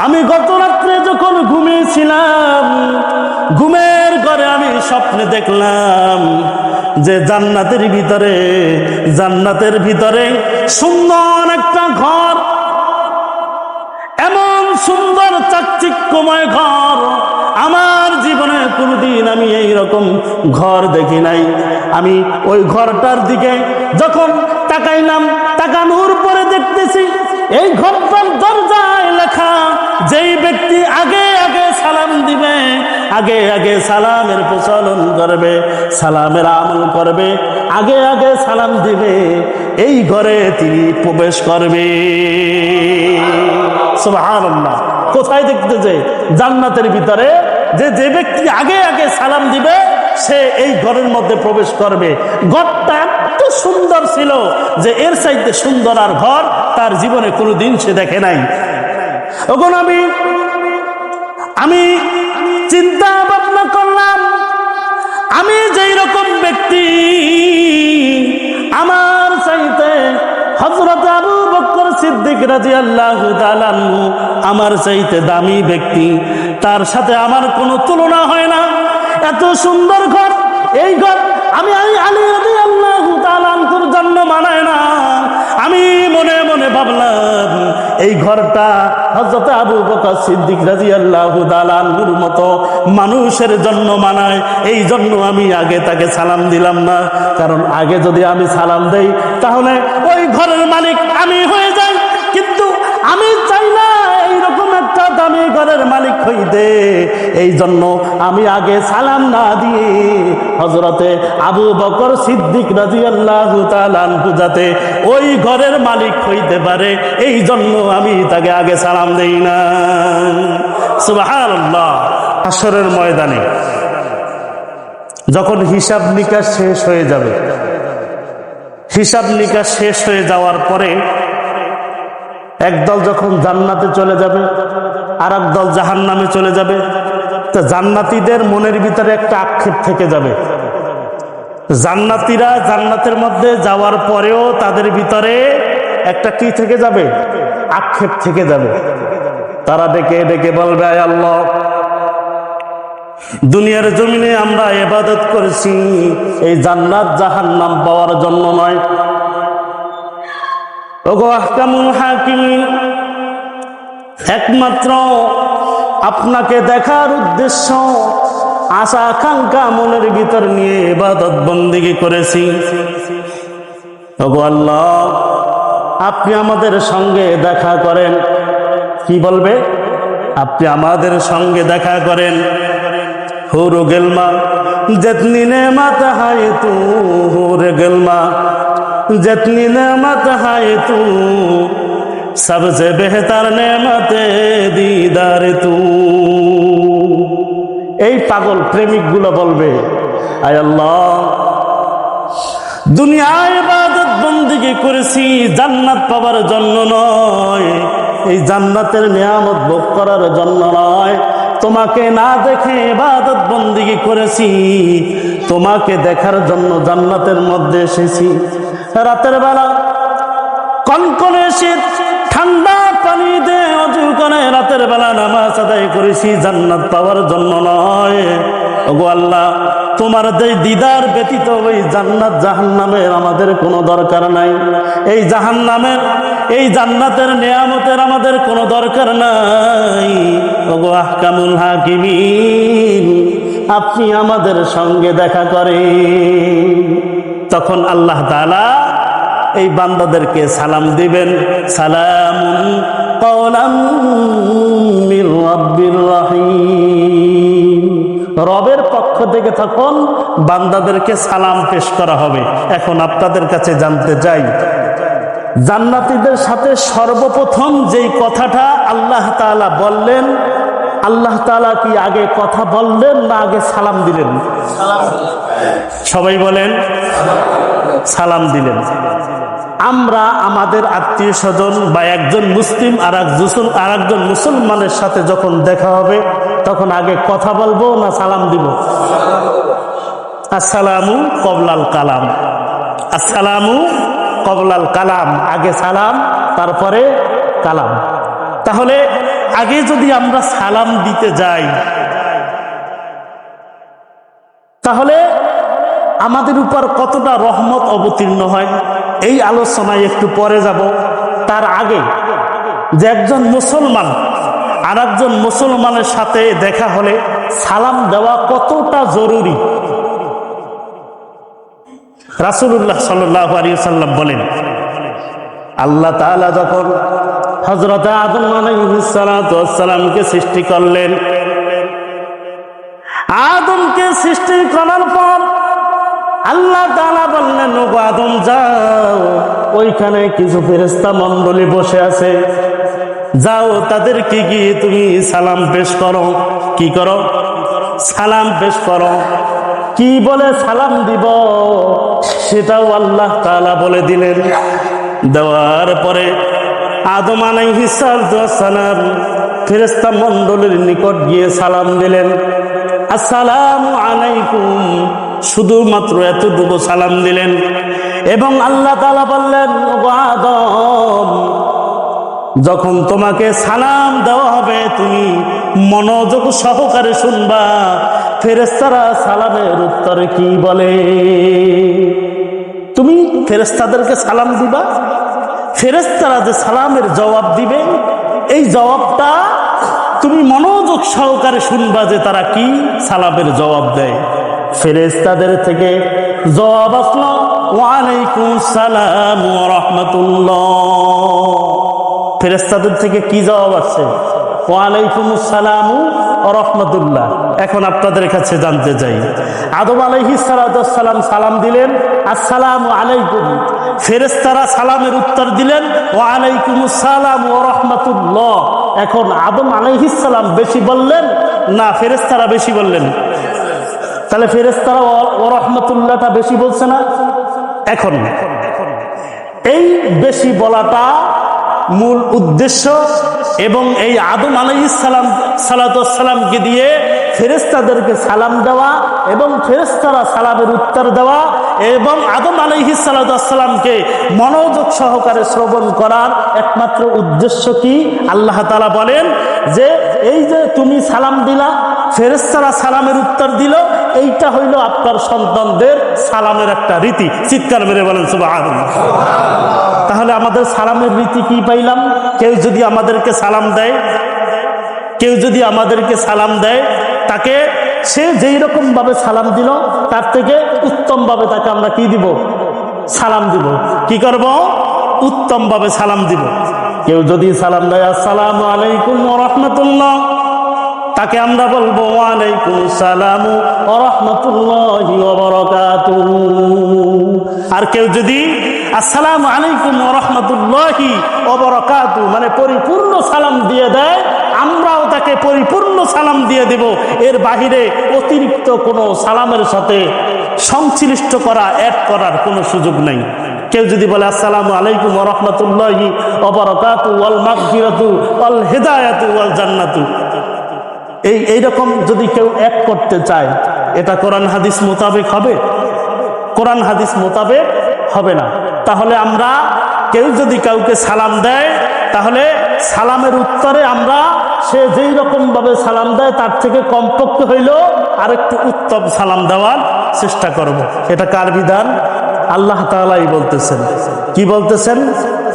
আমি গত রাত্রে যখন ঘুমিয়েছিলাম, ঘুমের ঘরে আমি স্বপ্নে দেখলাম যে জান্নাতের ভিতরে সুন্দর একটা ঘর, এমন সুন্দর চাকচিক্যময় ঘর আমার জীবনে কোনোদিন আমি এই রকম ঘর দেখি নাই। আমি ওই ঘরটার দিকে যখন তাকাইলাম, তাকানোর পরে দেখতেছি এই ঘরটার দরজায় লেখা, যেই ব্যক্তি আগে আগে সালাম দিবে, আগে আগে সালামের প্রচলন করবে, সালামের আমল করবে, আগে আগে সালাম দিবে, এই ঘরে তিনি প্রবেশ করবে। সুবহানাল্লাহ। কোথায় দেখতেছে? জান্নাতের ভিতরে যে ব্যক্তি আগে আগে সালাম দিবে সে এই ঘরের মধ্যে প্রবেশ করবে। ঘরটা এত সুন্দর ছিল যে এর চাইতে সুন্দর আর ঘর তার জীবনে কোনোদিন সে দেখে নাই। এখন আমি চিন্তা ভাবনা করলাম, আমি যেই রকম ব্যক্তি, আমার চাইতে হযরত আবু বকর সিদ্দিক রাদিয়াল্লাহু তাআলা আনহু আমার চাইতে দামি ব্যক্তি, তার সাথে আমার কোনো তুলনা হয় না। এত সুন্দর ঘর, এই ঘর আমি আলী রাদিয়াল্লাহু তাআলা আনহুর জন্য মানায় না। আমি মনে মনে ভাবলাম এই ঘরটা হযরত আবু বকর সিদ্দিক রাদিয়াল্লাহু তাআলা আনহুর মতো মানুষের জন্য মানায়, এই জন্য আমি আগে তাকে সালাম দিলাম না। কারণ আগে যদি আমি সালাম দেই তাহলে ওই ঘরের মালিক আমি হয়ে যাই, কিন্তু আমি চাই না এইরকম একটা দামি ঘরের মালিক হইতে। এই জন্য আমি আগে সালাম না দিয়ে হযরতে আবু বকর সিদ্দিক রাদিয়াল্লাহু তাআলা আনহু যাতে ওই ঘরের মালিক হইতে পারে, এই জন্য আমি তাকে আগে সালাম দেই না। সুবহানাল্লাহ। হাশরের ময়দানে যখন হিসাব নিকাশ শেষ হয়ে যাবে, হিসাব নিকাশ শেষ হয়ে যাওয়ার পরে একদল যখন জান্নাতে চলে যাবে, আর একদল জাহান্নামে চলে যাবে, তো জান্নাতীদের মনের ভিতরে একটা আক্ষেপ থেকে যাবে। জান্নাতীরা জান্নাতের মধ্যে যাওয়ার পরেও তাদের ভিতরে একটা কি থেকে যাবে? আক্ষেপ থেকে যাবে। তারা ডেকে ডেকে বলবে, আয় আল্লাহ, দুনিয়ার জমিনে আমরা ইবাদত করেছি এই জান্নাত জাহান্নাম পাওয়ার জন্য নয়। ওগো আহকামুল হাকিমিন, একমাত্র আপনাকে দেখার উদ্দেশ্য, আশা আকাঙ্ক্ষা মনের ভিতর নিয়ে ইবাদত বন্দেগী করেছি। ওগো আল্লাহ, আপনি আমাদের সঙ্গে দেখা করেন। কি বলবে? আপনি আমাদের সঙ্গে দেখা করেন। হুর গেলমা जितनी नेमत है तू हूर गलमा, जितनी नेमत है तू सबसे बेहतर नेमत दीदार तू। এই পাগল প্রেমিক গুলো বলবে, আয় আল্লাহ, দুনিয়ায় ইবাদত বন্দেগী করেছি জান্নাত পাওয়ার জন্য নয়, এই জান্নাতের নিয়ামত ভোগ করার জন্য নয়। তোমাকে না দেখে ইবাদত বন্দেগী করেছি, তোমাকে দেখার জন্য জান্নাতের মধ্যে এসেছি। রাতের বেলা কনকনে শীত, ঠান্ডা পানি দিয়ে অজু করে রাতের বেলা নামাজ আদায় করেছি জান্নাত পাওয়ার জন্য নয়। ওগো আল্লাহ, তোমার দিদার ব্যতীত ওই জান্নাত জাহান্নামের আমাদের কোনো দরকার নাই। এই জাহান্নামের এই জান্নাতের নিয়ামতের আমাদের কোনো দরকার নাই। ওগো আহকামুল হাকিমিন, আপনি আমাদের সঙ্গে দেখা করেন। তখন আল্লাহ তাআলা এই বান্দাদেরকে সালাম দিবেন, সালামুন কওলাম মির রাব্বির রহিম। রবের পক্ষ থেকে তখন বান্দাদেরকে সালাম পেশ করা হবে। এখন আপনাদের কাছে জানতে চাই, জান্নাতীদের সাথে সর্বপ্রথম যেই কথাটা আল্লাহ তাআলা বললেন, আল্লাহ তাআলা কি আগে কথা বললেন না আগে সালাম দিলেন? সবাই বলেন, সালাম দিলেন। আমরা আমাদের আত্মীয় স্বজন বা একজন মুসলিম আর একজন মুসলমানের সাথে যখন দেখা হবে তখন আগে কথা বলবো না সালাম দিব? আসসালামু কবলাল কালাম, আসসালামু কবলাল কালাম, আগে সালাম তারপরে কালাম। তাহলে আগে যদি আমরা সালাম দিতে যাই তাহলে আমাদের উপর কতটা রহমত অবতীর্ণ হয় এই আলোচনায় একটু পরে যাব। তার আগে যে একজন মুসলমান আর একজন মুসলমানের সাথে দেখা হলে সালাম দেওয়া কতটা জরুরি, রাসূলুল্লাহ সাল্লাল্লাহু আলাইহি ওয়াসাল্লাম বলেন, আল্লাহ তাআলা যখন হযরত আদম আলাইহিস সালাতু ওয়াস সালামকে সৃষ্টি করলেন, আদমকে সৃষ্টি করার পর আল্লাহ তাআলা বললেন, ওগো আদম যাও, ওইখানে কিছু ফেরেশতা মণ্ডলী বসে আছে, যাও তাদেরকে গিয়ে তুমি সালাম পেশ করো। কি করো? সালাম পেশ করো। কি বলে সালাম দিব সেটাও আল্লাহ তাআলা বলে দিলেন। দেওয়ার পরে আদম আলাইহিস সালাম ফেরেশতা মণ্ডলীর নিকট গিয়ে সালাম দিলেন, আসসালামু আলাইকুম, শুধুমাত্র এতটুকু সালাম দিলেন। এবং আল্লাহ তাআলা বললেন, ওগো আদম, যখন তোমাকে সালাম দেওয়া হবে তুমি মনোযোগ সহকারে শুনবা ফেরেশতারা সালামের উত্তরে কি বলে। তুমি ফেরেশতাদেরকে সালাম দিবা, ফেরেশতারা যে সালামের জবাব দিবে এই জবাবটা তুমি মনোযোগ সহকারে শুনবা যে তারা কি সালামের জবাব দেয়। ফেরেশতাদের থেকে জবাব আসলো, ওয়ালাইকুম সালাম ওয়া রাহমাতুল্লাহ। ফেরেশতাদের থেকে কি জবাব আসছে? ওয়ালাইকুম আসসালাম ওয়া রাহমাতুল্লাহ। এখন আপনাদের কাছে জানতে চাই, আদম আলাইহিস সালাম সালাম দিলেন, আসসালামু আলাইকুম। ফেরেশতারা সালামের উত্তর দিলেন, ওয়ালাইকুম আসসালাম ওয়া রাহমাতুল্লাহ। এখন আদম আলাইহিস সালাম বেশি বললেন না ফেরেশতারা বেশি বললেন? তাহলে ফেরেশতারা ওয়া রাহমাতুল্লাহটা বেশি বলছে না? এখন এই বেশি বলাটা মূল উদ্দেশ্য, এবং এই আদম আলাইহিস সালামকে দিয়ে ফেরেশতাদেরকে সালাম দেওয়া এবং ফেরেশতারা সালামের উত্তর দেওয়া এবং আদম আলাইহিস সালামকে মনোযোগ সহকারে শ্রবণ করার একমাত্র উদ্দেশ্য কি? আল্লাহ তাআলা বলেন যে এই যে তুমি সালাম দিলা, ফেরেশতারা সালামের উত্তর দিল, এইটা হইল আপনার সন্তানদের সালামের একটা রীতি। চিৎকার মেরে বলেন সুবহানাল্লাহ। তাহলে আমাদের সালামের রীতি কি পাইলাম? কেউ যদি আমাদেরকে সালাম দেয়, তাকে সে যেই রকম ভাবে সালাম দিল তার থেকে উত্তম ভাবে তাকে আমরা কি দিব? সালাম দিব। কি করব? উত্তম ভাবে সালাম দিব। কেউ যদি সালাম দেয় আসসালামু আলাইকুম ওয়া রাহমাতুল্লাহ, তাকে আমরা বলবো ওয়ালাইকুম আসসালাম ওয়া রাহমাতুল্লাহি ওয়া বারাকাতুহু। আর কেউ যদি আসসালামু আলাইকুম ওয়া রাহমাতুল্লাহি ওয়া বারাকাতুহু মানে পরিপূর্ণ সালাম দিয়ে দেয়, আমরাও তাকে পরিপূর্ণ সালাম দিয়ে দেব। এর বাহিরে অতিরিক্ত কোনো সালামের সাথে সংশ্লিষ্ট করা, অ্যাড করার কোনো সুযোগ নেই। কেউ যদি বলে আসসালামু আলাইকুম ওয়া রাহমাতুল্লাহি ওয়া বারাকাতুহু ওয়াল মাগফিরাতু ওয়াল হিদায়াতু ওয়াল জান্নাতু, এইরকম যদি কেউ এক করতে চায়, এটা কোরআন হাদিস মোতাবেক হবে? কোরআন হাদিস মোতাবেক হবে না। তাহলে আমরা কেউ যদি কাউকে সালাম দেয়, তাহলে সালামের উত্তরে আমরা সে যেই রকম ভাবে সালাম দেয় তার থেকে কমপক্ষে হইল আরেকটু উত্তম সালাম দেওয়ার চেষ্টা করব। এটা কার বিধান? আল্লাহ তাআলাই বলতেছেন। কি বলতেছেন?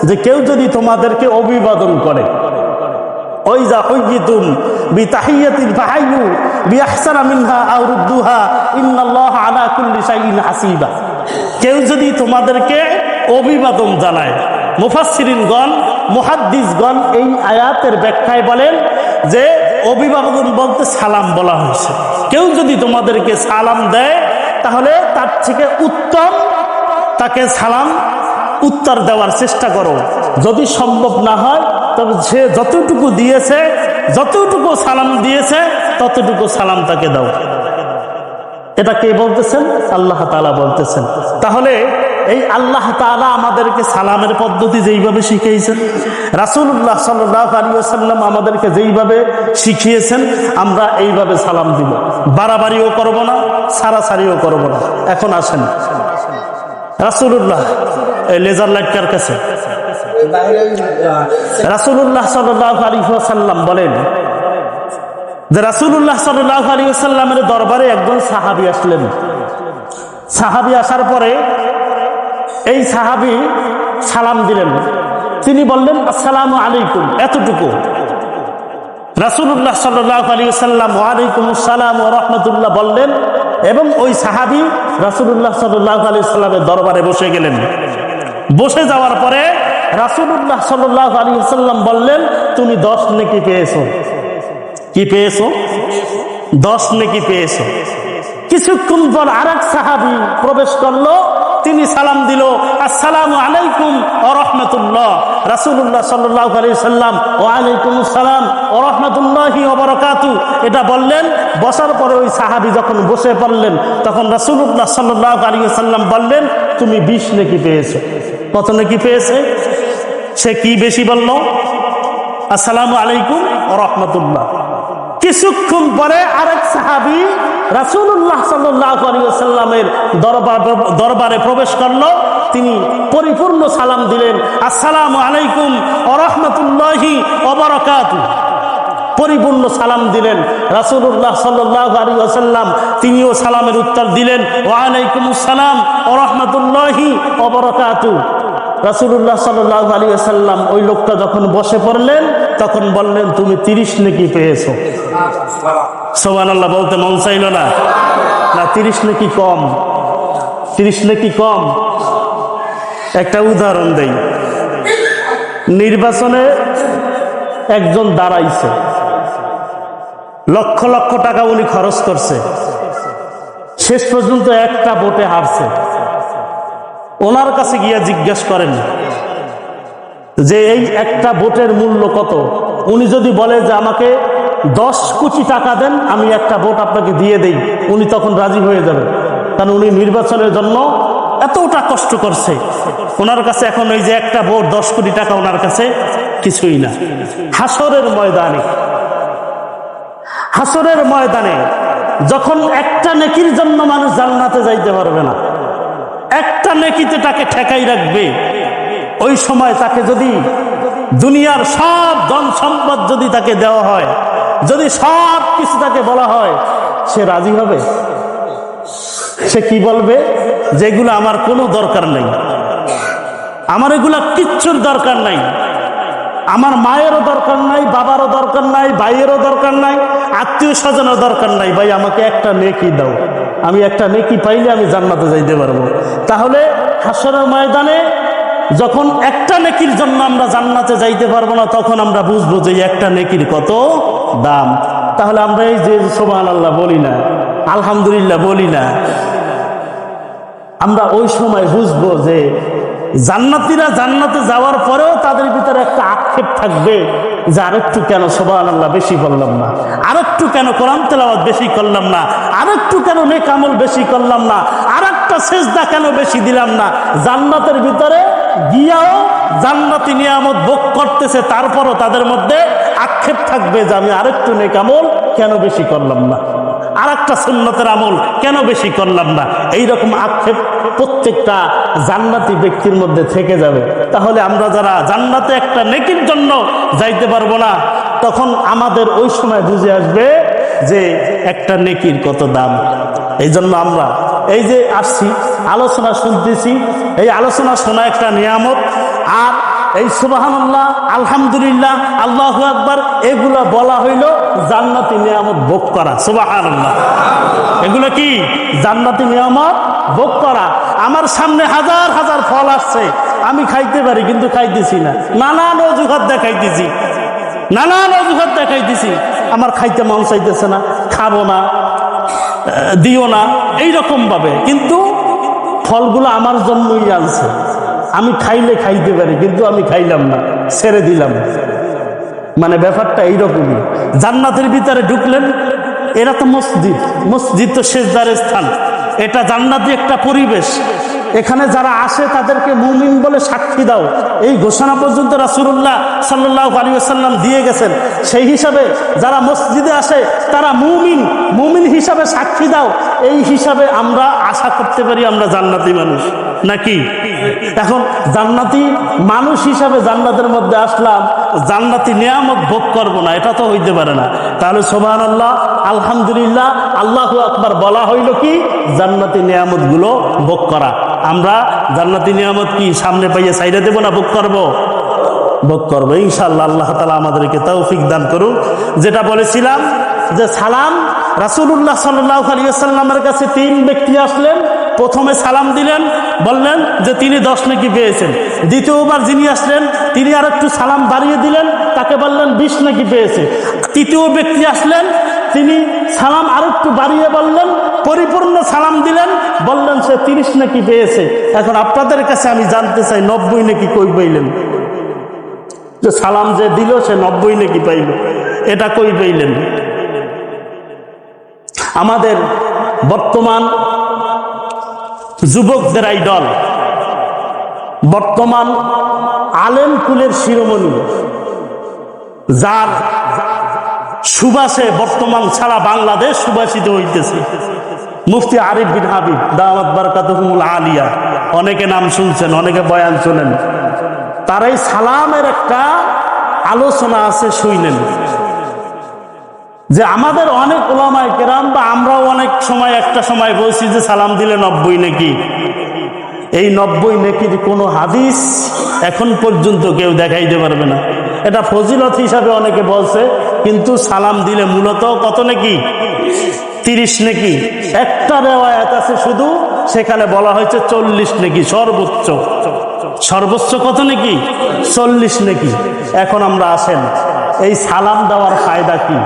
যে কেউ যদি তোমাদেরকে অভিবাদন করে, ওইজা হুইয়িতুম বিতাহিয়াতিন ফাহাইয়ু বিআহসানা মিনহা আও রুদ্দুহা ইন্নাল্লাহা আলা কুল্লি শাইইন হাসিবা। কেউ যদি তোমাদেরকে অভিবাদন জানায়, মুফাসসিরিনগণ মুহাদ্দিসগণ এই আয়াতের ব্যাখ্যায় বলেন যে অভিবাদন বলতে সালাম বলা হয়েছে। কেউ যদি তোমাদেরকে সালাম দেয় তাহলে তার থেকে উত্তম তাকে সালাম উত্তর দেওয়ার চেষ্টা করো। যদি সম্ভব না হয় তবে সে যতটুকু দিয়েছে, যতটুকু সালাম দিয়েছে ততটুকু সালাম তাকে দাও। এটা কে বলতেছেন? আল্লাহ তাআলা বলতেছেন। তাহলে এই আল্লাহ তাআলা আমাদেরকে সালামের পদ্ধতি যেইভাবে শিখিয়েছেন, রাসূলুল্লাহ সাল্লাল্লাহু আলাইহি ওয়াসাল্লাম আমাদেরকে যেইভাবে শিখিয়েছেন, আমরা এইভাবে সালাম দিব। বাড়াবাড়িও করব না, সারাসারিও করব না। এখন আসেন রাসূলুল্লাহ এই লেজার লাইট কার কাছে? রাসূলুল্লাহ সাল্লাল্লাহু আলাইহি ওয়াসাল্লাম বলেন যে রাসূলুল্লাহ সাল্লাল্লাহু আলাইহি ওয়াসাল্লামের দরবারে একজন সাহাবী আসলেন। সাহাবী আসার পরে এই সাহাবী সালাম দিলেন। তিনি বললেন আসসালামু আলাইকুম, এতটুকু। রাসূলুল্লাহ সাল্লাল্লাহু আলাইহি ওয়াসাল্লাম ওয়া আলাইকুমুস সালাম ওয়া রাহমাতুল্লাহ বললেন এবং ওই সাহাবী রাসূলুল্লাহ সাল্লাল্লাহু আলাইহি ওয়াসাল্লামের দরবারে বসে গেলেন। বসে যাওয়ার পরে রাসূলুল্লাহ সাল্লাল্লাহু আলাইহি ওয়াসাল্লাম বললেন, তুমি 10 নেকি পেয়েছো। কি পেয়েছো? 10 নেকি পেয়েছো। কিছুক্ষণ পর আরেক সাহাবী প্রবেশ করলো। তিনি সালাম দিল, আসসালামু আলাইকুম ওয়া রাহমাতুল্লাহ। রাসূলুল্লাহ সাল্লাল্লাহু আলাইহি ওয়াসাল্লাম ওয়া আলাইকুমুস সালাম ওয়া রাহমাতুল্লাহি ওয়া বারাকাতুহু এটা বললেন। বসার পরে ওই সাহাবী যখন বসে পড়লেন তখন রাসূলুল্লাহ সাল্লাল্লাহু আলাইহি ওয়াসাল্লাম বললেন, তুমি 20 নেকি পেয়েছো। কত নেকি পেয়েছে? সে কি বেশি বলল? আসসালামু আলাইকুম ওয়া রাহমাতুল্লাহ। কিছুক্ষণ পরে আরেক সাহাবী রাসূলুল্লাহ সাল্লাল্লাহু আলাইহি ওয়াসাল্লামের দরবারে প্রবেশ করলো। তিনি পরিপূর্ণ সালাম দিলেন, আসসালামু আলাইকুম ওয়া রাহমাতুল্লাহি ওয়া বারাকাতুহু। পরিপূর্ণ সালাম দিলেন। রাসূলুল্লাহ সাল্লাল্লাহু আলাইহি ওয়াসাল্লাম তিনিও সালামের উত্তর দিলেন, ওয়া আলাইকুমুস সালাম ওয়া রাহমাতুল্লাহি ওয়া বারাকাতুহু। রাসূলুল্লাহ সাল্লাল্লাহু আলাইহি ওয়াসাল্লাম ওই লোকটা যখন বসে পড়লেন তখন বললেন, তুমি 30 নেকি পেয়েছো। সুবহানাল্লাহ বলতে মন চাইল না? না, 30 নেকি কম। 30 নেকি কম। একটা উদাহরণ দেই। নির্বাচনে একজন দাঁড়াইছে, লক্ষ লক্ষ টাকা উনি খরচ করছে, শেষ পর্যন্ত একটা ভোটে হারছে। ওনার কাছে গিয়া জিজ্ঞেস করেন যে এই একটা ভোটের মূল্য কত। উনি যদি বলে যে আমাকে 10 কোটি টাকা দেন, আমি একটা ভোট আপনাকে দিয়ে দেই, উনি তখন রাজি হয়ে যাবে। কারণ উনি নির্বাচনের জন্য এতটা কষ্ট করছে। ওনার কাছে এখন ওই যে একটা ভোট 10 কোটি টাকা ওনার কাছে কিছুই না। হাসরের ময়দানে যখন একটা নেকির জন্য মানুষ জান্নাতে যাইতে পারবে না, একটা নেকিতে তাকে ঠেকাই রাখবে, ওই সময় তাকে যদি দুনিয়ার সব ধন সম্পদ যদি তাকে দেওয়া হয়, যদি সব কিছু তাকে বলা হয়, সে রাজি হবে? সে কি বলবে? যেগুলো আমার কোনো দরকার নেই, আমার এগুলা কিচ্ছুর দরকার নাই, আমার মায়েরও দরকার নাই, বাবারও দরকার নাই, ভাইয়েরও দরকার নাই, আত্মীয় স্বজনের দরকার নাই, ভাই আমাকে একটা নেকি দাও, আমি একটা নেকি পাইলে আমি জান্নাতে যাইতে পারবো। তাহলে হাসরের ময়দানে যখন একটা নেকির জন্য আমরা জান্নাতে যাইতে পারবো না, তখন আমরা বুঝবো যে একটা নেকির কত দাম। তাহলে আমরা এই যে সুবহানাল্লাহ বলি না, আলহামদুলিল্লাহ বলি না, আমরা ওই সময় বুঝবো যে জান্নাতীরা জান্নাতে যাওয়ার পরেও তাদের ভিতরে একটা আক্ষেপ থাকবে যে আরেকটু কেন সুবহানাল্লাহ বেশি করলাম না, আরেকটু কেন কোরআন তেলাওয়াত বেশি করলাম না, আরেকটু কেন নেক আমল বেশি করলাম না, আরেকটা সেজদা কেন বেশি দিলাম না। জান্নাতের ভিতরে গিয়াও জান্নাতি নিয়ামত ভোগ করতেছে, তারপরও তাদের মধ্যে আক্ষেপ থাকবে যে আমি আরেকটু নেক আমল কেন বেশি করলাম না, আরেকটা সুন্নতের আমল কেন বেশি করলাম না। এইরকম আক্ষেপ প্রত্যেকটা জান্নাতি ব্যক্তির মধ্যে থেকে যাবে। তাহলে আমরা যারা জান্নাতে একটা নেকির জন্য যাইতে পারবো না, তখন আমাদের ওই সময় বুঝে আসবে যে একটা নেকির কত দাম। এই জন্য আমরা এই যে আসছি, আলোচনা শুনতেছি, এই আলোচনা শোনা একটা নিয়ামত। আর এই সুবহানাল্লাহ, আলহামদুলিল্লাহ, আল্লাহু আকবার এগুলা বলা হইল জান্নাতি নিয়ামত ভোগ করা। সুবহানাল্লাহ, এগুলো কি? জান্নাতি নিয়ামত ভোগ করা। আমার সামনে হাজার হাজার ফল আসছে, আমি খাইতে পারি কিন্তু খাইতেছি না, নানান অজুহাত দেখাইতেছি, আমার খাইতে মন চাইতেছে না, খাবো না, দিও না, এইরকম ভাবে। কিন্তু ফলগুলো আমার জন্যই আনছে, আমি খাইলে খাইতে পারি কিন্তু আমি খাইলাম না, ছেড়ে দিলাম। মানে ব্যাপারটা এইরকমই। জান্নাতের ভিতরে ঢুকলেন, এরা তো মসজিদ তো সেজদার স্থান, এটা জান্নাতি একটা পরিবেশ। এখানে যারা আসে তাদেরকে মুমিন বলে সাক্ষী দাও, এই ঘোষণা পর্যন্ত রাসূলুল্লাহ সাল্লাল্লাহু আলাইহি ওয়াসাল্লাম দিয়ে গেছেন। সেই হিসাবে যারা মসজিদে আসে তারা মুমিন হিসাবে সাক্ষী দাও, এই হিসাবে আমরা আশা করতে পারি আমরা জান্নাতি মানুষ। নাকি? এখন জান্নাতি মানুষ হিসাবে জান্নাতের মধ্যে আসলাম, জান্নাতি নিয়ামত ভোগ করবো না, এটা তো হইতে পারে না। তাহলে সুবহানাল্লাহ, আলহামদুলিল্লাহ, আল্লাহু আকবার বলা হইল কি? জান্নাতি নিয়ামত গুলো ভোগ করা। আমরা জান্নাতি নিয়ামত কি সামনে পাইয়ে সাইডে দেবো না, ভোগ করবো? ভোগ করবো ইনশাআল্লাহ। আল্লাহ তাআলা আমাদেরকে তৌফিক দান করুন। যেটা বলেছিলাম যে সালাম, রাসূলুল্লাহ সাল্লাল্লাহু আলাইহি ওয়াসাল্লামের কাছে 3 ব্যক্তি আসলেন। প্রথমে সালাম দিলেন, বললেন যে তিনি 10 নেকি পেয়েছেন। দ্বিতীয়বার যিনি আসলেন তিনি আর একটু সালাম বাড়িয়ে দিলেন, তাকে বললেন 20 নেকি পেয়েছে। তৃতীয় ব্যক্তি আসলেন, তিনি সালাম আর একটু বাড়িয়ে বললেন, পরিপূর্ণ সালাম দিলেন, বললেন সে 30 নেকি পেয়েছে। এখন আপনাদের কাছে আমি জানতে চাই 90 নেকি কই পাইলেন? যে সালাম যে দিল সে 90 নেকি পাইল, এটা কই পাইলেন? আমাদের বর্তমান যুবকদের আইডল, বর্তমান আলেম কুলের শিরোমণি, যার সুবাসে বর্তমান সারা বাংলাদেশ সুবাসিত হইতেছে, মুফতি আরিফ বিন হাবিব দাওয়াত বারাকাতুহুল আলিয়া। অনেকে নাম শুনছেন, অনেকে বয়ান শোনেন। তার এই সালামের একটা আলোচনা আছে, শুইলেন যে আমাদের অনেক উলামায়ে কেরাম বা আমরাও অনেক সময় একটা সময় বলছি যে সালাম দিলে 90 নেকি। এই 90 নেকির কোনো হাদিস এখন পর্যন্ত কেউ দেখাইতে পারবে না। এটা ফজিলত হিসাবে অনেকে বলছে, কিন্তু সালাম দিলে মূলত কত নেকি? 30 নেকি। একটা রিওয়ায়াত আছে শুধু, সেখানে বলা হয়েছে 40 নেকি সর্বোচ্চ। সর্বোচ্চ কত নেকি? 40 নেকি। এখন আমরা আসেন, এই সালাম দেওয়ার ফায়দা কি?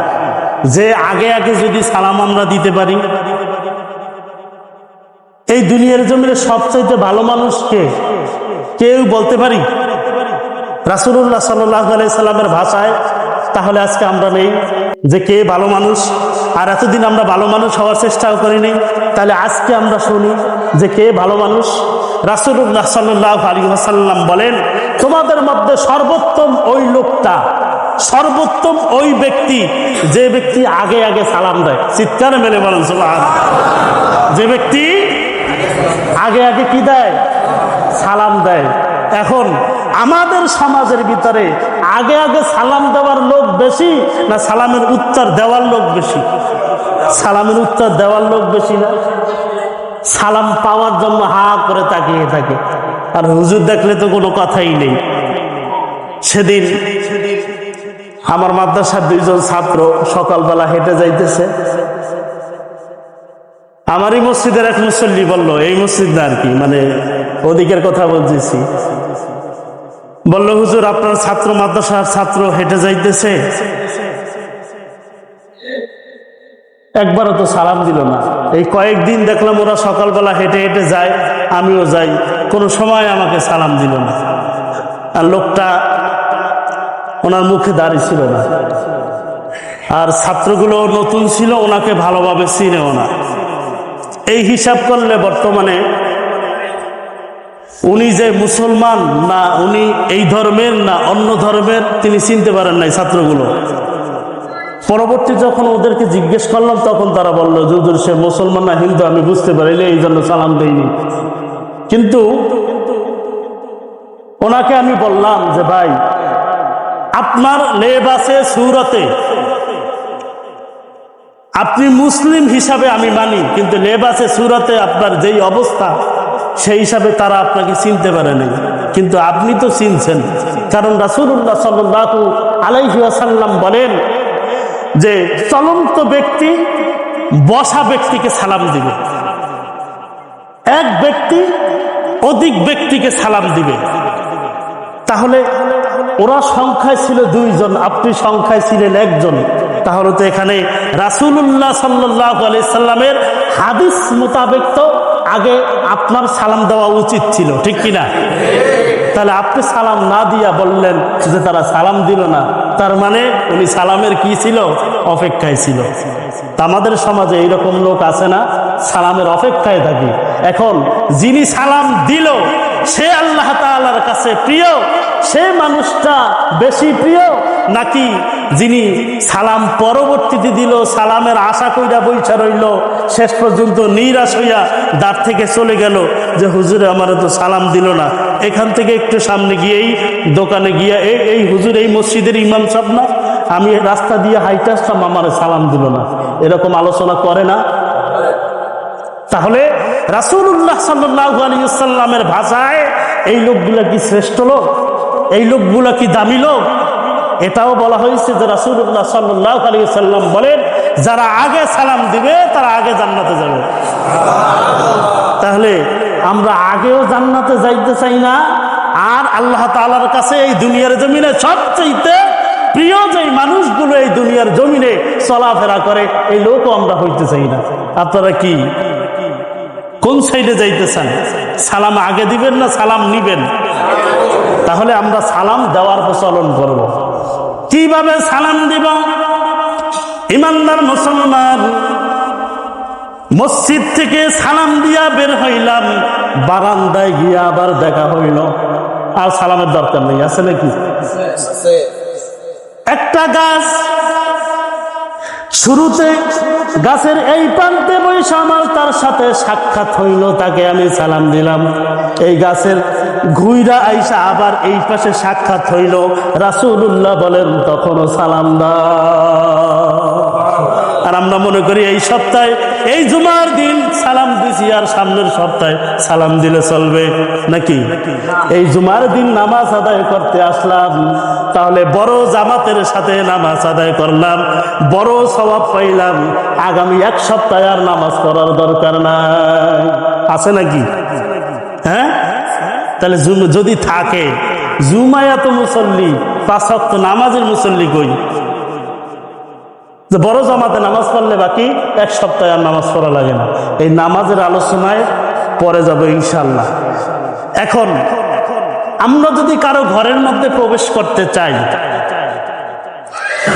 যে আগে আগে যদি সালাম আমরা দিতে পারি, এই দুনিয়ার জমিনে সবচাইতে ভালো মানুষ কে? কেউ বলতে পারি? রাসূলুল্লাহ সাল্লাল্লাহু আলাইহি সাল্লামের ভাষায় তাহলে আজকে আমরা নেই যে কে ভালো মানুষ, আর এতদিন আমরা ভালো মানুষ হওয়ার চেষ্টাও করিনি। তাহলে আজকে আমরা শুনি যে কে ভালো মানুষ। রাসূলুল্লাহ সাল্লাল্লাহু আলাইহি ওয়াসাল্লাম বলেন, তোমাদের মধ্যে সর্বোত্তম ওই লোকটা, সর্বোত্তম ওই ব্যক্তি যে ব্যক্তি আগে আগে সালাম দেয়। চিৎকার মেলে বলেন সুবহানাল্লাহ। যে ব্যক্তি আগে আগে কি দেয়? সালাম দেয়। এখন আমাদের সমাজের ভিতরে আগে আগে সালাম দেওয়ার লোক বেশি না সালামের উত্তর দেওয়ার লোক বেশি? সালামের উত্তর দেওয়ার লোক বেশি না? সালাম পাওয়ার জন্য হা করে তাকিয়ে থাকে, আর হুজুর দেখলে তো কোনো কথাই নেই। সেদিন আমার মাদ্রাসার 2 জন ছাত্র সকালবেলা হেঁটে যাইতেছে। আমারই মসজিদের এক মুসল্লি বলল, এই মসজিদ না আর কি, মানে ওদিকের কথা বলতেছি, বলল হুজুর আপনার ছাত্র, মাদ্রাসার ছাত্র হেঁটে যাইতেছে, একবারও তো সালাম দিল না। এই কয়েকদিন দেখলাম ওরা সকালবেলা হেঁটে হেঁটে যায়, আমিও যাই, কোনো সময় আমাকে সালাম দিল না। আর লোকটা, ওনার মুখে দাড়ি ছিল না, আর ছাত্রগুলো নতুন ছিল, ওনাকে ভালোভাবে চিনেও না। এই হিসাব করলে বর্তমানে উনি যে মুসলমান না, উনি এই ধর্মের না অন্য ধর্মের, তিনি চিনতে পারেন নাই ছাত্রগুলো। পরবর্তী যখন ওদেরকে জিজ্ঞেস করলাম, তখন তারা বলল হুজুর সে মুসলমান না হিন্দু আমি বুঝতে পারিনি, এই জন্য সালাম দেইনি। কিন্তু ওনাকে আমি বললাম যে ভাই, আপনার লেবাসে সুরতে আপনি মুসলিম হিসাবে আমি মানি, কিন্তু লেবাসে সুরতে আপনার যেই অবস্থা, সেই হিসাবে তারা আপনাকে চিনতে পারেনি, কিন্তু আপনি তো চিনছেন। কারণ রাসূলুল্লাহ সাল্লাল্লাহু আলাইহি ওয়াসাল্লাম বলেন যে চলন্ত ব্যক্তি বসা ব্যক্তিকে সালাম দিবে, এক ব্যক্তি অধিক ব্যক্তিকে সালাম দিবে। তাহলে ওরা সংখ্যায় ছিল 2 জন, আপনি সংখ্যায় ছিলেন 1 জন। তাহলে তো এখানে রাসূলুল্লাহ সাল্লাল্লাহু আলাইহি সাল্লামের হাদিস মোতাবেক তো আগে আপনার সালাম দেওয়া উচিত ছিল, ঠিক কিনা? তাহলে আপনি সালাম না দিয়া বললেন যে তারা সালাম দিল না, তার মানে উনি সালামের কি ছিল? অপেক্ষায় ছিল। আমাদের সমাজে এইরকম লোক আছে না, সালামের অপেক্ষায় থাকি। এখন যিনি সালাম দিল সে আল্লাহ তাআলার কাছে প্রিয়, সে মানুষটা বেশি প্রিয়, নাকি যিনি সালাম পরবর্তীতে দিল, সালামের আশা কইরা বইসা রইল, শেষ পর্যন্ত নিরাশ হইয়া দাঁড় থেকে চলে গেল যে হুজুরে আমার তো সালাম দিল না, এখান থেকে একটু সামনে গিয়েই দোকানে গিয়া এই হুজুর এই মসজিদের ইমাম সাহেব না, আমি রাস্তা দিয়ে হাইটে আসলাম, আমার সালাম দিল না, এরকম আলোচনা করে না? তাহলে রাসূলুল্লাহ সাল্লাল্লাহু আলাইহি ওয়াসাল্লামের ভাষায় এই লোকগুলা কি শ্রেষ্ঠ লোক? এই লোকগুলা কি দামি লোক? এটাও বলা হয়েছে যে রাসূলুল্লাহ সাল্লাল্লাহু আলাইহি ওয়াসাল্লাম বলেন, যারা আগে সালাম দিবে তারা আগে জান্নাতে যাবে। তাহলে আমরা আগেও জান্নাতে যাইতে চাই না, আর আল্লাহ তাআলার কাছে এই দুনিয়ার জমিনে সবচেয়ে প্রিয় যেই মানুষগুলো এই দুনিয়ার জমিনে চলাফেরা করে এই লোকও আমরা হইতে চাই না। আপনারা কি কোন সাইডে যাইতে চান? সালাম আগে দিবেন না সালাম নিবেন? তাহলে আমরা সালাম দেওয়ার প্রচলন করব। কিভাবে সালাম দিব? ইমানদার মুসলমান, মসজিদ থেকে সালাম দিয়া বের হইলাম, বারান্দায় গিয়া আবার দেখা হইল, আর সালামের দরকার নেই, আছে নাকি? একটা গাছ, শুরুতে গাছের এই প্রান্তে বসে আমার তার সাথে সাক্ষাৎ হইল, তাকে আমি সালাম দিলাম। এই গাছের ঘুইরা আইসা আবার এই পাশে সাক্ষাৎ হইল, রাসূলুল্লাহ বলেন তখনও সালাম দাও। আর আমরা মনে করি এই সপ্তাহে এই জুমার দিন সালাম দিছি, আর সামনের সপ্তাহে সালাম দিলে চলবে নাকি? এই জুমার দিন নামাজ আদায় করতে আসলাম, তাহলে বড় জামাতের সাথে নামাজ আদায় করলাম, বড় সওয়াব পাইলাম, আগামী এক সপ্তাহে আর নামাজ পড়ার দরকার নাই, আছে নাকি? হ্যাঁ, তাহলে যদি থাকে জুমায়া তো মুসল্লি, 5 ওয়াক্ত নামাজের মুসল্লি কই? বড় জামাতে নামাজ পড়লে বাকি এক সপ্তাহে আর নামাজ পড়া লাগে না। এই নামাজের আলোচনায় পরে যাবে ইনশাআল্লাহ। এখন আমরা যদি কারো ঘরের মধ্যে প্রবেশ করতে চাই,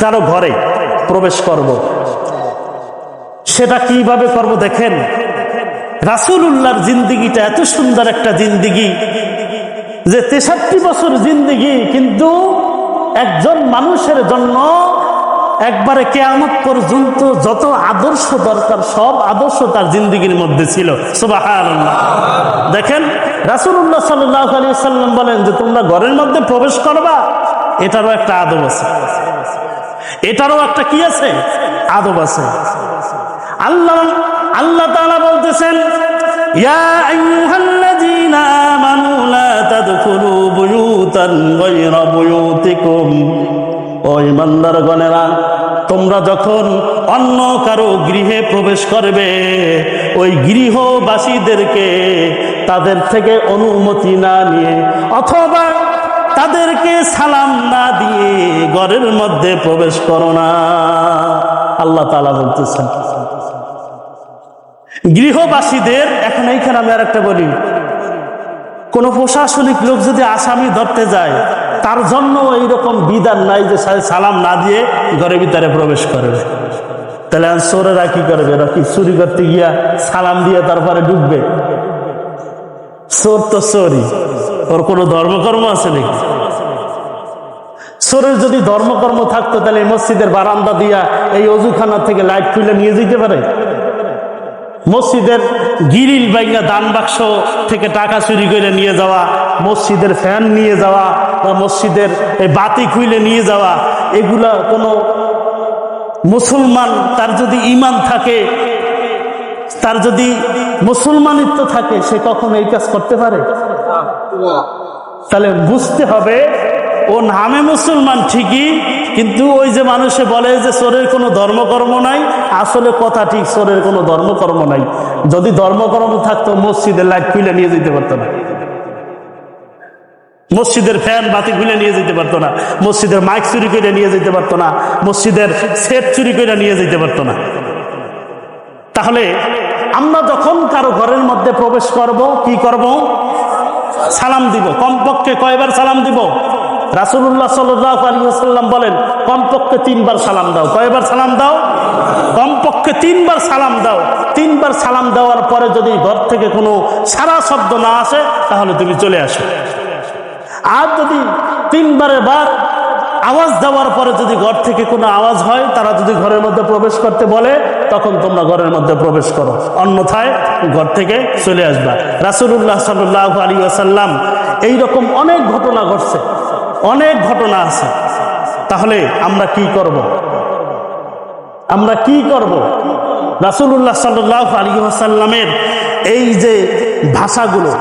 কারো ঘরে প্রবেশ করব, সেটা কিভাবে করব? দেখেন, রাসূলুল্লাহর জিন্দিগিটা এত সুন্দর একটা জিন্দিগি যে 63 বছর জিন্দিগি, কিন্তু একজন মানুষের জন্য একবারে কিয়ামত পর্যন্ত যত আদর্শ দরকার সব আদর্শ তার জিন্দিগির মধ্যে ছিল। সুবহানাল্লাহ। দেখেন, রাসূলুল্লাহ সাল্লাল্লাহু আলাইহি ওয়াসাল্লাম বলেন যে তোমরা ঘরের মধ্যে প্রবেশ করবা, এটারও একটা আদব আছে, এটারও একটা কি আছে? আদব আছে। আল্লাহ তাআলা বলতেছেন, ইয়া আইয়ুহাল্লাযীনা আমানু লা তাদখুলু বুয়ুতান গায়রা বুয়ুতিকুম। ও ইমানদারগণেরা, তোমরা যখন অন্য কারো গৃহে প্রবেশ করবে, ওই গৃহবাসীদেরকে তাদের থেকে অনুমতি না নিয়ে অথবা তাদেরকে সালাম না দিয়ে ঘরের মধ্যে প্রবেশ করো না। আল্লাহ তাআলা বলতেছেন গৃহবাসীদের। এখন এইখানে আমি আর একটা বলি, কোন প্রশাসনিক লোক যদি আসামি ধরতে যায়, তার জন্য এইরকম বিধান নাই যে সালাম না দিয়ে ঘরের ভিতরে প্রবেশ করবে। তাহলে চোরেরা কি করবে? এরা কি চুরি করতে গিয়া সালাম দিয়ে তারপরে ঢুকবে? চোর তো চোরই, ওর কোনো ধর্মকর্ম আছে নাকি? চোরের যদি ধর্মকর্ম থাকতো তাহলে মসজিদের বারান্দা দিয়া এই অজুখানা থেকে লাইট খুলে নিয়ে যেতে পারে? মসজিদের গিরিল বাইঙ্গা দান বাক্স থেকে টাকা চুরি করে নিয়ে যাওয়া, মসজিদের ফ্যান নিয়ে যাওয়া, বা মসজিদের এই বাতি খুলে নিয়ে যাওয়া, এগুলা কোনো মুসলমান তার যদি ঈমান থাকে, তার যদি মুসলমানিত্ব থাকে, সে কখনো এই কাজ করতে পারে? তাহলে বুঝতে হবে ও নামে মুসলমান ঠিকই, কিন্তু ওই যে মানুষে বলে যে চোরের কোনো ধর্মকর্ম নাই, আসলে কথা ঠিক, চোরের কোনো ধর্মকর্ম নাই। যদি ধর্মকর্ম থাকতো মসজিদের লাইট খুলে নিয়ে যেতে পারতো না, মসজিদের ফ্যান বাতি খুলে নিয়ে যেতে পারতো না, মসজিদের মাইক চুরি করে নিয়ে যেতে পারতো না, মসজিদের সেট চুরি করে নিয়ে যেতে পারতো না। তাহলে আমরা যখন কারো ঘরের মধ্যে প্রবেশ করব, কি করব? সালাম দিব। কমপক্ষে কয়বার সালাম দিব? রাসূলুল্লাহ সাল্লাল্লাহু আলাইহি ওয়াসাল্লাম বলেন কমপক্ষে 3 বার সালাম দাও। কয়বার সালাম দাও? কমপক্ষে 3 বার সালাম দাও। 3 বার সালাম দেওয়ার পরে যদি ঘর থেকে কোনো সারা শব্দ না আসে তাহলে তুমি চলে আসো। আর যদি 3 বারের বার আওয়াজ দেওয়ার পরে যদি ঘর থেকে কোনো আওয়াজ হয়, তারা যদি ঘরের মধ্যে প্রবেশ করতে বলে, তখন তোমরা ঘরের মধ্যে প্রবেশ করো, অন্যথায় ঘর থেকে চলে আসবা। রাসূলুল্লাহ সাল্লাল্লাহু আলাইহি ওয়াসাল্লাম এইরকম অনেক ঘটনা ঘটছে, অনেক ঘটনা আছে। তাহলে আমরা কি করব? আমরা কি করব? রাসূলুল্লাহ সাল্লাল্লাহু আলাইহি ওয়াসাল্লামের এই যে ভাষাগুলো,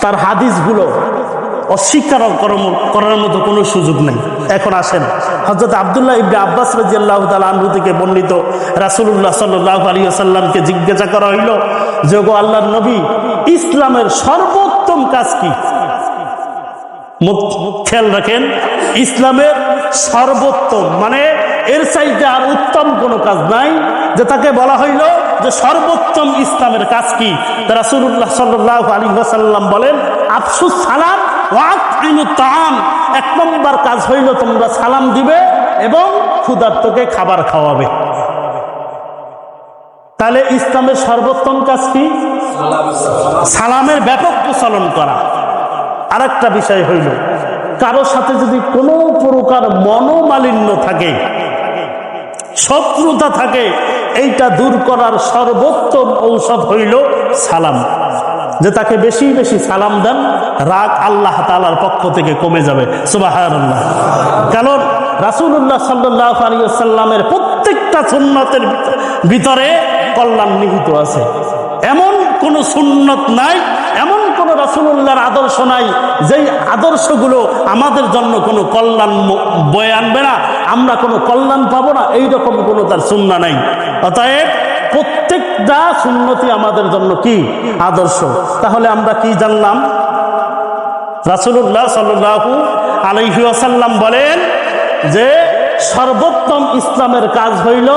তার হাদিসগুলো অস্বীকার করার মতো কোনো সুযোগ নেই। এখন আসেন, হযরত আব্দুল্লাহ ইবনে আব্বাস রাদিয়াল্লাহু তাআলা আনহু থেকে বর্ণিত, রাসূলুল্লাহ সাল্লাল্লাহু আলাইহি ওয়াসাল্লামকে জিজ্ঞাসা করা হইল যে গো আল্লাহর নবী, ইসলামের সর্বোত্তম কাজ কি? খেয়াল রাখেন, ইসলামের সর্বোত্তম মানে এর চাইতে আর উত্তম কোনো কাজ নাই, যে তাকে বলা হইল যে সর্বোত্তম ইসলামের কাজ কি? রাসূলুল্লাহ সাল্লাল্লাহু আলাইহি ওয়াসাল্লাম বলেন আফসুস সালাম ওয়া আত'ইমুত তাআম। 1 নম্বর কাজ হইল তোমরা সালাম দিবে এবং ক্ষুধার্তকে খাবার খাওয়াবে। তাহলে ইসলামের সর্বোত্তম কাজ কি? সালামের ব্যাপক প্রচলন করা। আরেকটা বিষয় হইল, কারোর সাথে যদি কোনো প্রকার মনোমালিন্য থাকে, শত্রুতা থাকে, এইটা দূর করার সর্বোত্তম ঔষধ হইল সালাম। যে তাকে বেশি বেশি সালাম দেন, রাগ আল্লাহ তাআলার পক্ষ থেকে কমে যাবে। সুবহানাল্লাহ। কারণ রাসূলুল্লাহ সাল্লাল্লাহু আলাইহি ওয়াসাল্লামের প্রত্যেকটা সুন্নতের ভিতরে কল্যাণ নিহিত আছে। এমন কোন সুন্নত নাই, এমন কোন রাসূলুল্লাহর আদর্শ নাই যেই আদর্শগুলো আমাদের জন্য কোনো কল্যাণ বয়ে আনবে না, আমরা কোনো কল্যাণ পাবো না, এইরকম কোনো তার সুন্নাহ নাই। অতএব প্রত্যেকটা সুন্নতি আমাদের জন্য কি? আদর্শ। তাহলে আমরা কি জানলাম? রাসূলুল্লাহ সাল্লাল্লাহু আলাইহি ওয়াসাল্লাম বলেন যে সর্বোত্তম ইসলামের কাজ হইল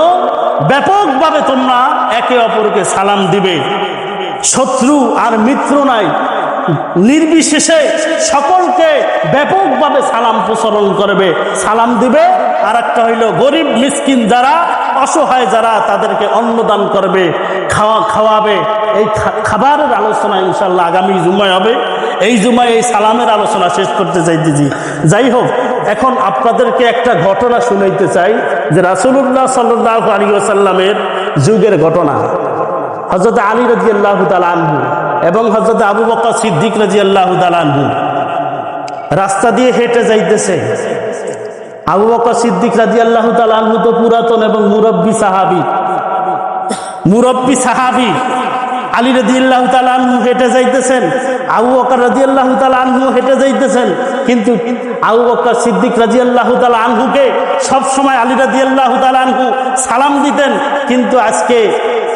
ব্যাপকভাবে তোমরা একে অপরকে সালাম দিবে। শত্রু আর মিত্র নাই, নির্বিশেষে সকলকে ব্যাপকভাবে সালাম প্রচলন করবে, সালাম দিবে। আর একটা হইল গরিব মিসকিন যারা, অসহায় যারা, তাদেরকে অন্নদান করবে, খাওয়াবে। এই খাবারের আলোচনা ইনশাআল্লাহ আগামী জুমায় হবে। এই জুমায় এই সালামের আলোচনা শেষ করতে চাইতেছি। যাই হোক, এখন আপনাদেরকে একটা ঘটনা শুনাইতে চাই, যে রাসূলুল্লাহ সাল্লাল্লাহু আলাইহি ওয়াসাল্লামের যুগের ঘটনা। হযরত আলী রাদিয়াল্লাহু তাআলা আনহু এবং হযরত আবু বকর সিদ্দিক রাদিয়াল্লাহু তাআলা আনহু রাস্তা দিয়ে হেঁটে যাইতেছে। আবু বকর সিদ্দিক রাদিয়াল্লাহু তাআলা আনহু তো পুরাতন এবং মুরব্বী সাহাবী। আলী রাদিয়াল্লাহু তাআলা আনহু হেঁটে যাইতেছেন, আবু বকর রাদিয়াল্লাহু তাআলা আনহু হেঁটে যাইতেছেন। কিন্তু আবু বকর সিদ্দিক রাদিয়াল্লাহু তাআলা আনহুকে সব সময় আলী রাদিয়াল্লাহু তাআলা আনহু সালাম দিতেন, কিন্তু আজকে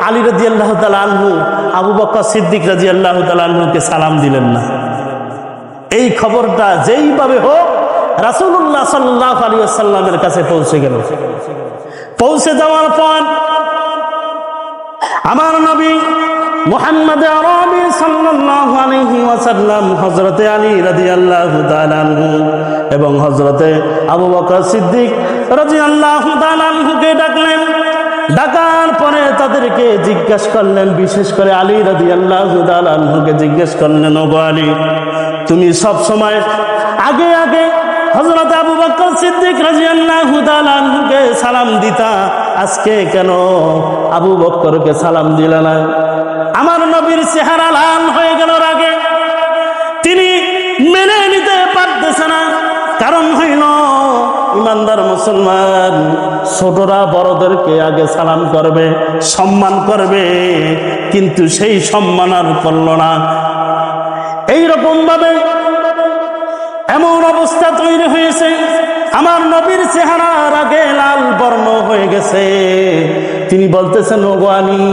আলী রাদিয়াল্লাহু তাআলা আনহু আবু বকর সিদ্দিক রাদিয়াল্লাহু তাআলা আনহুকে সালাম দিলেন না। এই খবরটা যেইভাবে হোক রাসূলুল্লাহ সাল্লাল্লাহু আলাইহি ওয়াসাল্লামের কাছে পৌঁছে গেল। পৌঁছে যাওয়ার পর আমার নবী মুহাম্মদ আরবি সাল্লাল্লাহু আলাইহি ওয়াসাল্লাম হযরতে আলী রাদিয়াল্লাহু তাআলা আনহু এবং হযরতে আবু বকর সিদ্দিক রাদিয়াল্লাহু তাআলা আনহুকে ডাকলেন। ডাকার পরে তাদেরকে জিজ্ঞাসা করলেন, বিশেষ করে আলী রাদিয়াল্লাহু তাআলা আনহুকে জিজ্ঞেস করলেন, ওগো আলী, তুমি সব সময় আগে আগে হযরত আবু বকর সিদ্দিক রাদিয়াল্লাহু তাআলা আনহুকে সালাম দিতা, আজকে কেন আবু বকরকে সালাম দিলে না? আমার নবীর চেহারা লাল হয়ে গেল রাগে, তিনি মেনে নিতে পারতেছে না। কারণ হইল ইমানদার মুসলমান ছোটরা বড়দেরকে আগে সালাম করবে, সম্মান করবে, কিন্তু সেই সম্মান আর করল না। এইরকম ভাবে এমন অবস্থা তৈরি হয়েছে, আমার নবীর চেহারা রাগে লাল বর্ণ হয়ে গেছে। তিনি বলতেছেন, ওগো আলী,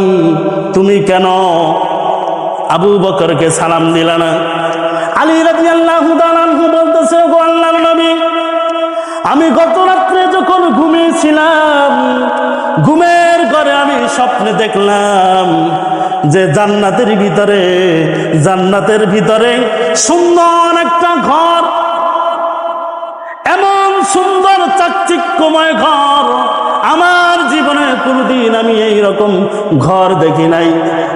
তুমি কেন আবু বকরকে সালাম দিলা না? আলী রাদিয়াল্লাহু তাআলা আনহু বলতেছে, ওগো আল্লাহর নবী, আমি গত রাত্রে যখন ঘুমিয়েছিলাম, ঘুমের ঘরে আমি স্বপ্নে দেখলাম যে জান্নাতের ভিতরে সুন্দর একটা ঘর, সুন্দর চাকচিক্যময় ঘর, আমার জীবনে কোনোদিন আমি এই রকম ঘর দেখি নাই।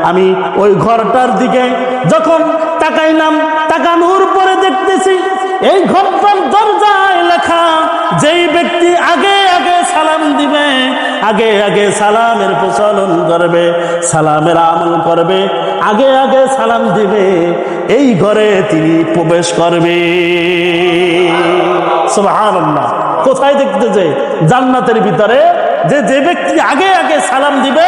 আমি ওই ঘরটার দিকে যখন তাকাইলাম, তাকানোর পরে দেখতেছি এই ঘরটার দরজায় লেখা, যেই ব্যক্তি আগে আগে সালাম দিবে, আগে আগে সালামের প্রচলন করবে, সালামের আমল করবে, আগে আগে সালাম দিবে, এই ঘরে তিনি প্রবেশ করবে। সুবহানাল্লাহ। কোথায় দেখতেছে? জান্নাতের ভিতরে, যে ব্যক্তি আগে আগে সালাম দিবে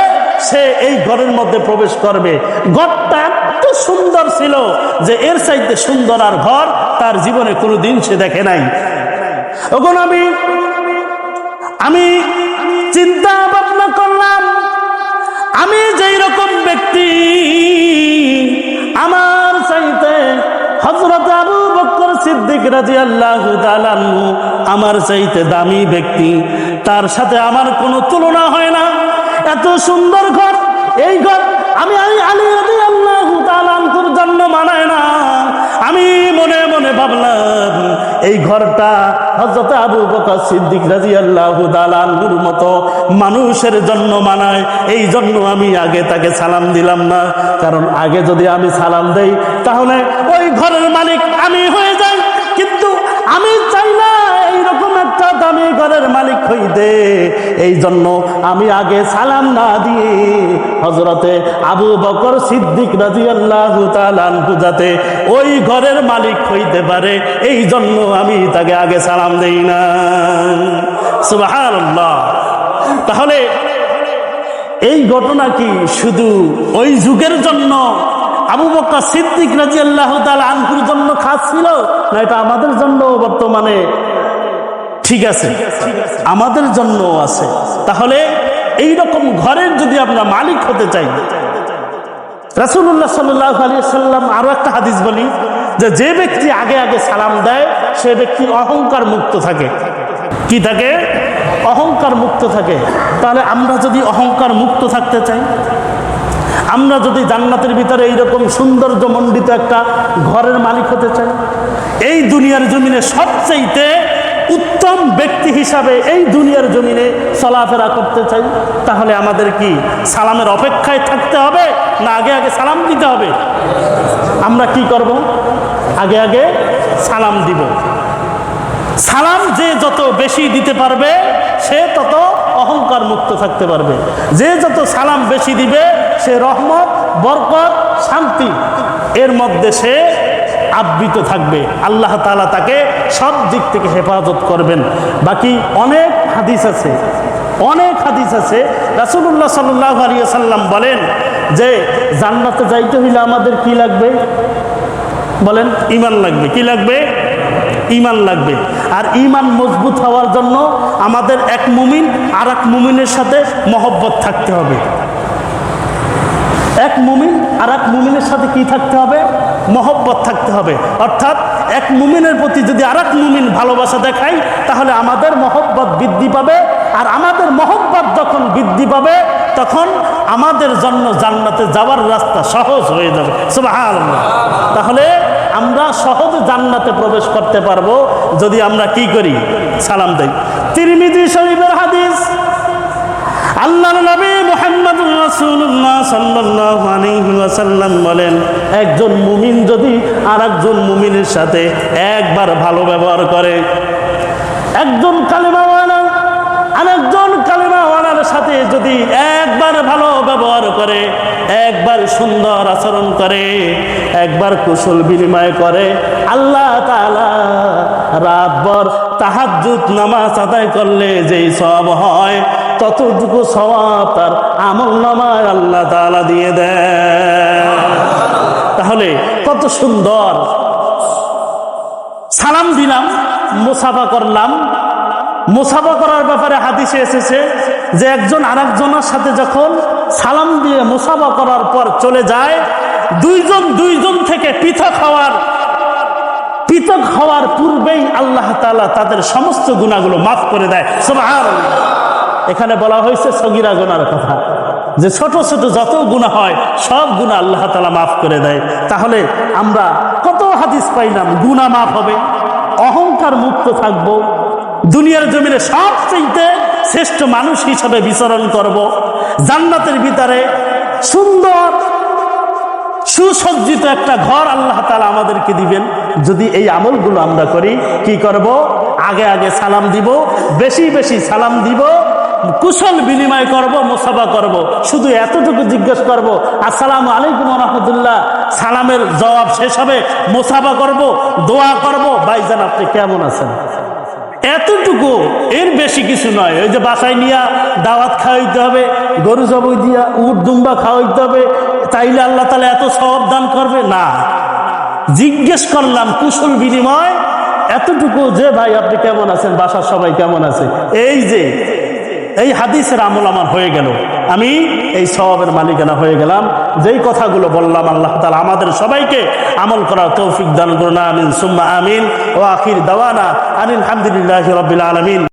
সে এই ঘরের মধ্যে প্রবেশ করবে। ঘরটা এত সুন্দর ছিল যে এর চাইতে সুন্দর আর ঘর তার জীবনে কোনোদিন সে দেখে নাই। এখন আমি চিন্তা ভাবনা করলাম, আমি যেই রকম ব্যক্তি, আমার চাইতে হযরত আবু বকর সিদ্দিক রাদিয়াল্লাহু তাআলা আনহু আমার চাইতে দামি ব্যক্তি, তার সাথে আমার কোনো তুলনা হয় না। এত সুন্দর ঘর, এই ঘর আমি আলী রাদিয়াল্লাহু তাআলা আনহুর জন্য মানায় না। আমি মনে মনে ভাবলাম এই ঘরটা হযরত আবু বকর সিদ্দিক রাদিয়াল্লাহু তাআলা আনহুর মতো মানুষের জন্য মানায়, এই জন্য আমি আগে তাকে সালাম দিলাম না। কারণ আগে যদি আমি সালাম দেই তাহলে ওই ঘরের মালিক আমি হয়ে যাই, কিন্তু আমি চাই না এইরকম একটা দামি ঘরের মালিক হইতে। এই জন্য আমি আগে সালাম না দিয়ে হযরতে আবু বকর সিদ্দিক রাদিয়াল্লাহু তাআলা আনহু যাতে ওই ঘরের মালিক হইতে পারে, এই জন্য আমি তাকে আগে সালাম দেই না। সুবহানাল্লাহ। তাহলে এই ঘটনা কি শুধু ওই যুগের জন্য আবু বকর সিদ্দিক রাদিয়াল্লাহু তাআলা আনহুর জন্য খাস ছিল, না এটা আমাদের জন্য বর্তমানে ঠিক আছে? আমাদের জন্য আছে। তাহলে এই রকম ঘরের যদি আমরা মালিক হতে চাই, রাসূলুল্লাহ সাল্লাল্লাহু আলাইহি ওয়াসাল্লাম আরো একটা হাদিস বলি যে ব্যক্তি আগে আগে সালাম দেয় সে ব্যক্তি অহংকার মুক্ত থাকে। কি থাকে? অহংকার মুক্ত থাকে। তাহলে আমরা যদি অহংকার মুক্ত থাকতে চাই, আমরা যদি জান্নাতের ভিতরে এইরকম সৌন্দর্যমণ্ডিত একটা ঘরের মালিক হতে চাই, এই দুনিয়ার জমিনে সবচেয়ে উত্তম ব্যক্তি হিসাবে এই দুনিয়ার জমিনে চলাফেরা করতে চাই, তাহলে আমাদের কি সালামের অপেক্ষায় থাকতে হবে না আগে আগে সালাম দিতে হবে? আমরা কি করব? আগে আগে সালাম দিব। সালাম যে যত বেশি দিতে পারবে সে তত অহংকার মুক্ত থাকতে পারবে। যে যত সালাম বেশি দিবে সে রহমত, বরকত, শান্তি এর মধ্যে সে আবৃত থাকবে। আল্লাহ তাআলা তাকে সব দিক থেকে হেফাজত করবেন। বাকি অনেক হাদিস আছে, অনেক হাদিস আছে। রাসূলুল্লাহ সাল্লাল্লাহু আলাইহি ওয়াসাল্লাম বলেন যে জান্নাতে যাইতে হইলে আমাদের কি লাগবে? বলেন, ঈমান লাগবে। কি লাগবে? ঈমান লাগবে। আর ঈমান মজবুত হওয়ার জন্য আমাদের এক মুমিন আর এক মুমিনের সাথে মহব্বত থাকতে হবে। এক মুমিন আর এক মুমিনের সাথে কি থাকতে হবে? মহব্বত থাকতে হবে। অর্থাৎ এক মুমিনের প্রতি যদি আর এক মুমিন ভালোবাসা দেখাই তাহলে আমাদের মহব্বত বৃদ্ধি পাবে। আর আমাদের মহব্বত যখন বৃদ্ধি পাবে তখন আমাদের জন্য জান্নাতে যাওয়ার রাস্তা সহজ হয়ে যাবে। সুবহানাল্লাহ। তাহলে আমরা সহজে জান্নাতে প্রবেশ করতে পারবো যদি আমরা কি করি? সালাম দেই। তিরমিজি শরীফের হাদিস, আল্লাহর নবী মুহাম্মদুর রাসূলুল্লাহ সাল্লাল্লাহু আলাইহি ওয়াসাল্লাম বলেন, একজন মুমিন যদি আরেকজন মুমিনের সাথে একবার ভালো ব্যবহার করে, একজন কালিমাওয়ালা আরেকজন কালিমাওয়ালার সাথে যদি একবার ভালো ব্যবহার করে, একবার সুন্দর আচরণ করে, একবার কুশল বিনিময় করে, আল্লাহ তাআলা রাতভর তাহাজ্জুদ নামাজ আদায় করলে যেই সওয়াব হয় ততটুকু সওয়াব তার আমলনামায় আল্লাহ তাআলা দিয়ে দেন। তাহলে কত সুন্দর! সালাম দিলাম, মুসাফা করলাম। মুসাফা করার ব্যাপারে হাদিসে এসেছে যে একজন আরেকজনের সাথে যখন সালাম দিয়ে মুসাফা করার পর চলে যায়, দুইজন থেকে পৃথক হওয়ার পূর্বেই আল্লাহ তাআলা তাদের সমস্ত গুনাহগুলো মাফ করে দেয়। সুবহানাল্লাহ। এখানে বলা হয়েছে সগীরা গুনার কথা, যে ছোট ছোট যত গুনাহ হয় সব গুনাহ আল্লাহ তাআলা মাফ করে দেয়। তাহলে আমরা কত হাদিস পাইলাম, গুনাহ মাফ হবে, অহংকার মুক্ত থাকবো, দুনিয়ার জমিনে সবচেয়ে শ্রেষ্ঠ মানুষ হিসাবে বিচরণ করব। জান্নাতের ভিতরে সুন্দর সুসজ্জিত একটা ঘর আল্লাহ তাআলা আমাদেরকে দিবেন। যদি এই আমলগুলো আমরা করি, কি করব? আগে আগে সালাম দিব, বেশি বেশি সালাম দিব, কুশল বিনিময় করব, মুসাফা করব। শুধু এতটুকু জিজ্ঞেস করব, আসসালামু আলাইকুম ওয়া রাহমাতুল্লাহ। সালামের জবাব শেষ হবে, মুসাফা করব, দোয়া করব, ভাইজান আপনি কেমন আছেন? এতটুকু, এর বেশি কিছু নয়। ওই যে বাসায় নিয়ে দাওয়াত খাওয়াইতে হবে, গরু জবাই দিয়া উট দুম্বা খাওয়াইতে হবে, তাইলে আল্লাহ তাআলা এত সওয়াব দান করবে না। জিজ্ঞেস করলাম, কুশল বিনিময় এতটুকু, যে ভাই আপনি কেমন আছেন, বাসার সবাই কেমন আছে। এই হাদিসের আমল আমার হয়ে গেল, আমি এই সওয়াবের মালিকানা হয়ে গেলাম। যেই কথাগুলো বললাম, আল্লাহ তাআলা আমাদের সবাইকে আমল করার তৌফিক দান করুন। আমিন সুম্মা আমিন। ওয়া আখির দাওয়ানা আনিল হামদুলিল্লাহি রাব্বিল আলামিন।